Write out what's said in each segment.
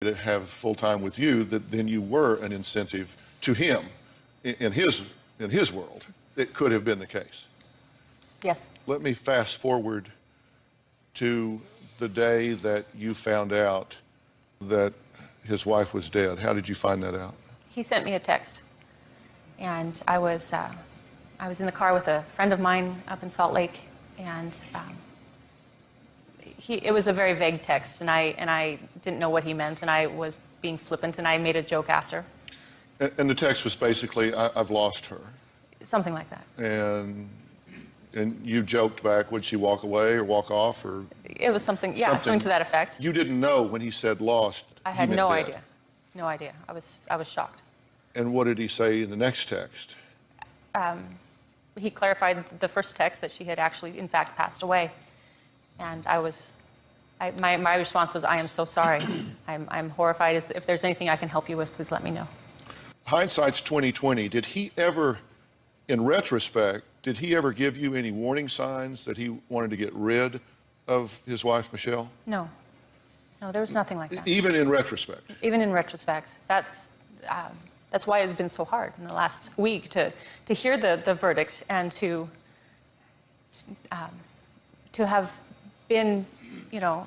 to have full time with you, that then you were an incentive to him in his world. It could have been the case. Yes. Let me fast forward to the day that you found out that his wife was dead. How did you find that out? He sent me a text, and I was in the car with a friend of mine up in Salt Lake, and it was a very vague text, and I didn't know what he meant, and I was being flippant, and I made a joke after. And the text was basically, I've lost her. Something like that. And you joked back, would she walk away or walk off? Or it was something, yeah, something to that effect. You didn't know when he said lost. I had no idea. No idea. I was shocked. And what did he say in the next text? He clarified the first text that she had actually, in fact, passed away. And my response was, I am so sorry. I'm horrified. If there's anything I can help you with, please let me know. Hindsight's 20/20. Did he ever, in retrospect, did he ever give you any warning signs that he wanted to get rid of his wife, Michelle? No. No, there was nothing like that. Even in retrospect? Even in retrospect. That's why it's been so hard in the last week to hear the verdict and to have been, you know,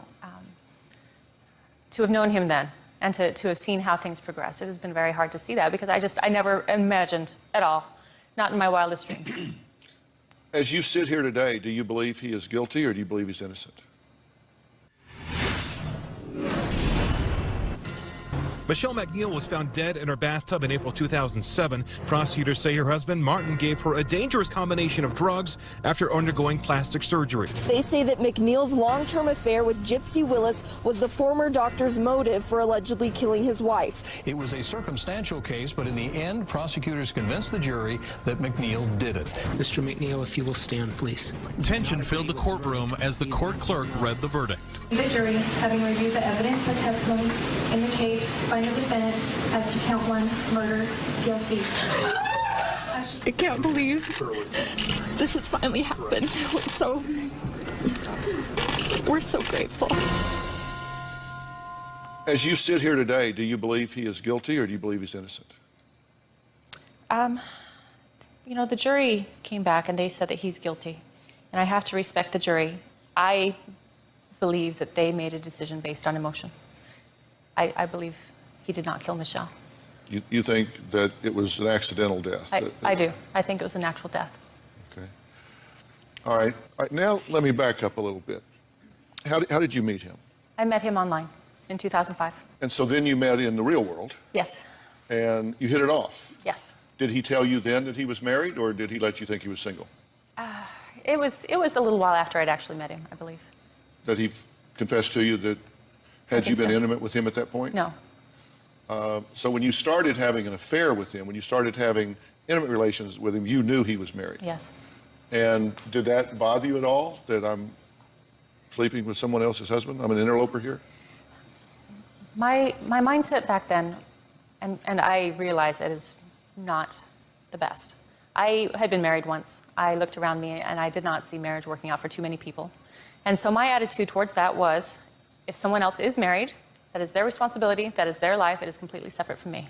to have known him then and to have seen how things progressed. It has been very hard to see that because I never imagined at all, not in my wildest dreams. As you sit here today, do you believe he is guilty or do you believe he's innocent? Michelle McNeil was found dead in her bathtub in April 2007. Prosecutors say her husband, Martin, gave her a dangerous combination of drugs after undergoing plastic surgery. They say that McNeil's long-term affair with Gypsy Willis was the former doctor's motive for allegedly killing his wife. It was a circumstantial case, but in the end, prosecutors convinced the jury that McNeil did it. Mr. McNeil, if you will stand, please. Tension filled the courtroom as the court clerk read the verdict. The jury, having reviewed the evidence and testimony in the case, find the defendant as to count 1, murder, guilty. I can't believe this has finally happened. We're so grateful. As you sit here today, do you believe he is guilty or do you believe he's innocent? You know, the jury came back and they said that he's guilty. And I have to respect the jury. I believe that they made a decision based on emotion. I believe he did not kill Michelle. You think that it was an accidental death? I do. I think it was a natural death. Okay. All right. Now let me back up a little bit. How did you meet him? I met him online in 2005. And so then you met in the real world? Yes. And you hit it off? Yes. Did he tell you then that he was married, or did he let you think he was single? It was a little while after I'd actually met him, I believe. That he confessed to you that, had you been intimate with him at that point? No. So when you started having an affair with him, when you started having intimate relations with him, you knew he was married? Yes. And did that bother you at all, that I'm sleeping with someone else's husband? I'm an interloper here? My mindset back then, and I realize it is not the best. I had been married once. I looked around me and I did not see marriage working out for too many people. And so my attitude towards that was, if someone else is married, that is their responsibility, that is their life, it is completely separate from me.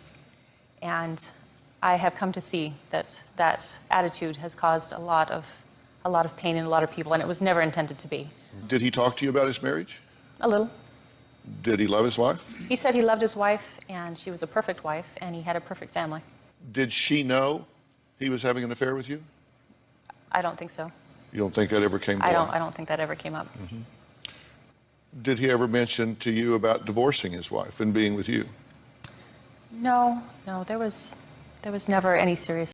And I have come to see that that attitude has caused a lot of pain in a lot of people, and it was never intended to be. Did he talk to you about his marriage? A little. Did he love his wife? He said he loved his wife, and she was a perfect wife, and he had a perfect family. Did she know he was having an affair with you? I don't think so. You don't think that ever came up? I don't think that ever came up. Mm-hmm. Did he ever mention to you about divorcing his wife and being with you? No, there was never any serious